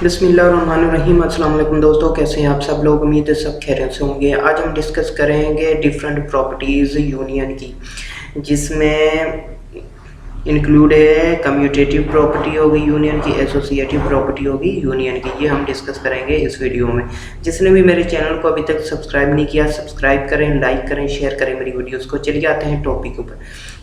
बिस्मिल्लाहिर्रहमानिर्रहीम। अस्सलाम वालेकुम दोस्तों, कैसे हैं आप सब लोग। उम्मीद है सब खैरियत से होंगे। आज हम डिस्कस करेंगे डिफरेंट प्रॉपर्टीज़ यूनियन की, जिसमें इंक्लूड है कम्यूटेटिव प्रॉपर्टी होगी यूनियन की, एसोसिएटिव प्रॉपर्टी होगी यूनियन की। ये हम डिस्कस करेंगे इस वीडियो में। जिसने भी मेरे चैनल को अभी तक सब्सक्राइब नहीं किया, सब्सक्राइब करें, लाइक करें, शेयर करें मेरी वीडियोस को। चलिए आते हैं टॉपिक ऊपर।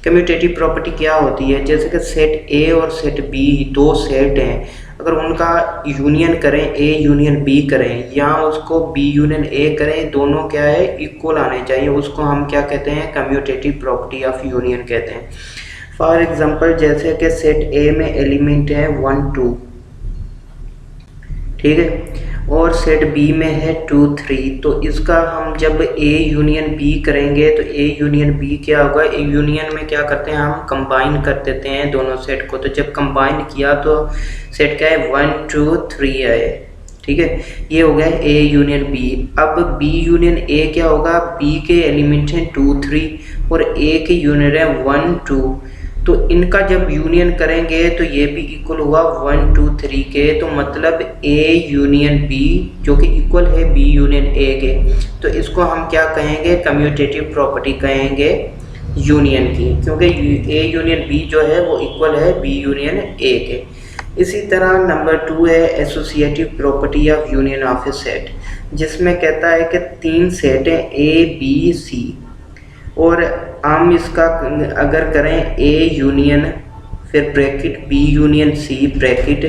कम्यूटेटिव प्रॉपर्टी क्या होती है? जैसे कि सेट ए और सेट बी दो सेट हैं, अगर उनका यूनियन करें, ए यूनियन बी करें या उसको बी यूनियन ए करें, दोनों क्या है, इक्वल आने चाहिए। उसको हम क्या कहते हैं? कम्यूटेटिव प्रॉपर्टी ऑफ यूनियन कहते हैं। फॉर एग्जांपल जैसे कि सेट ए में एलिमेंट है 1 2, ठीक है, और सेट बी में है 2 3। तो इसका हम जब ए यूनियन बी करेंगे तो ए यूनियन बी क्या होगा? ए यूनियन में क्या करते हैं, हम कंबाइन कर देते हैं दोनों सेट को। तो जब कंबाइन किया तो सेट क्या है? 1 2 3 आए, ठीक है। ये हो गया ए यूनियन बी। अब बी यूनियन ए क्या होगा? बी के एलिमेंट हैं 2 3 और ए के यूनियन है 1 2। तो इनका जब यूनियन करेंगे तो ये भी इक्वल हुआ 1 2 3 के। तो मतलब ए यूनियन बी जो कि इक्वल है बी यूनियन ए के। तो इसको हम क्या कहेंगे? कम्यूटेटिव प्रॉपर्टी कहेंगे यूनियन की, क्योंकि ए यूनियन बी जो है वो इक्वल है बी यूनियन ए के। इसी तरह नंबर 2 है associative property of union of A set, जिसमें कहता है कि 3 सेट हैं ए बी सी, और हम इसका अगर करें ए यूनियन फिर bracket B union C bracket,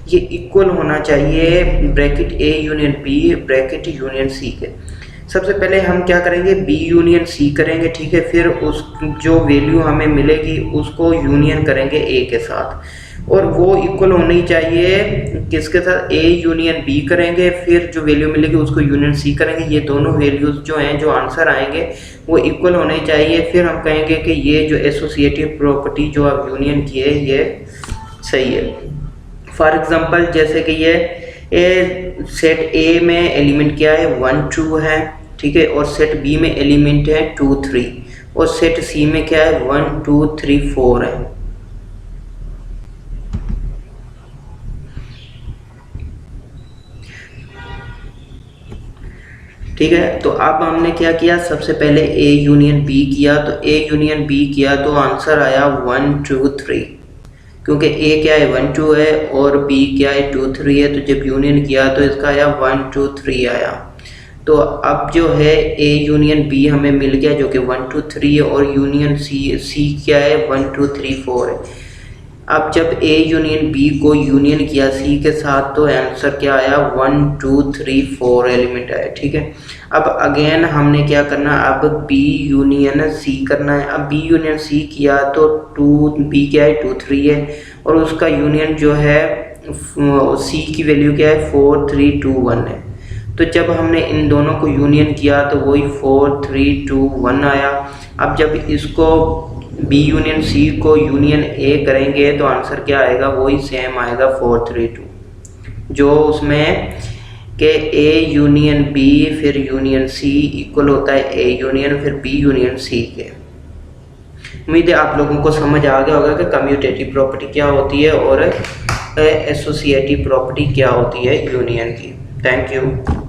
ये इक्वल होना चाहिए bracket A union B bracket union C के। सबसे पहले हम क्या करेंगे? बी यूनियन सी करेंगे, ठीक है। फिर उस जो वैल्यू हमें मिलेगी उसको यूनियन करेंगे ए के साथ, और वो इक्वल होनी चाहिए किसके साथ? ए यूनियन बी करेंगे, फिर जो वैल्यू मिलेगी उसको यूनियन सी करेंगे। ये दोनों वैल्यूज जो हैं, जो आंसर आएंगे वो इक्वल होने चाहिए। फिर हम कहेंगे कि ये जो एसोसिएटिव प्रॉपर्टी जो आप यूनियन की है ये सही है। फॉर एग्जांपल जैसे कि ये सेट ए में एलिमेंट क्या है? 1 2 है, ठीक है, और सेट बी में एलिमेंट है 2 3, और सेट सी में क्या है? 1 2 3 4 है। ठीक है, तो अब हमने क्या किया? सबसे पहले ए यूनियन बी किया। तो ए यूनियन बी किया तो आंसर आया 1 2 3, क्योंकि ए क्या है? 1 2 है और बी क्या है? 2 3 है। तो जब यूनियन किया तो इसका आया 1 2 3 आया। तो अब जो है ए यूनियन बी हमें मिल गया जो कि 1 2 3 है, और यूनियन सी क्या है? 1 2 3 4 है। अब जब ए यूनियन बी को यूनियन किया सी के साथ तो आंसर क्या आया? 1 2 3 4 एलिमेंट आया, ठीक है। अब अगेन हमने क्या करना? अब बी यूनियन सी करना है। अब बी यूनियन सी किया तो 2 बी क्या है? 2 3 है, और उसका यूनियन जो है सी की वैल्यू क्या है? 4 3 2 1 है। तो जब हमने इन दोनों को यूनियन किया तो वही 4 3 2 1 आया। अब जब इसको बी यूनियन सी को यूनियन ए करेंगे तो आंसर क्या आएगा? वही सेम आएगा 4 3 2, जो उसमें के ए यूनियन बी फिर यूनियन सी इक्वल होता है ए यूनियन फिर बी यूनियन सी के। उम्मीद है आप लोगों को समझ आ गया होगा कि कम्यूटेटिव प्रॉपर्टी क्या होती है और एसोसिएटिव प्रॉपर्टी क्या होती है यूनियन की। Thank you.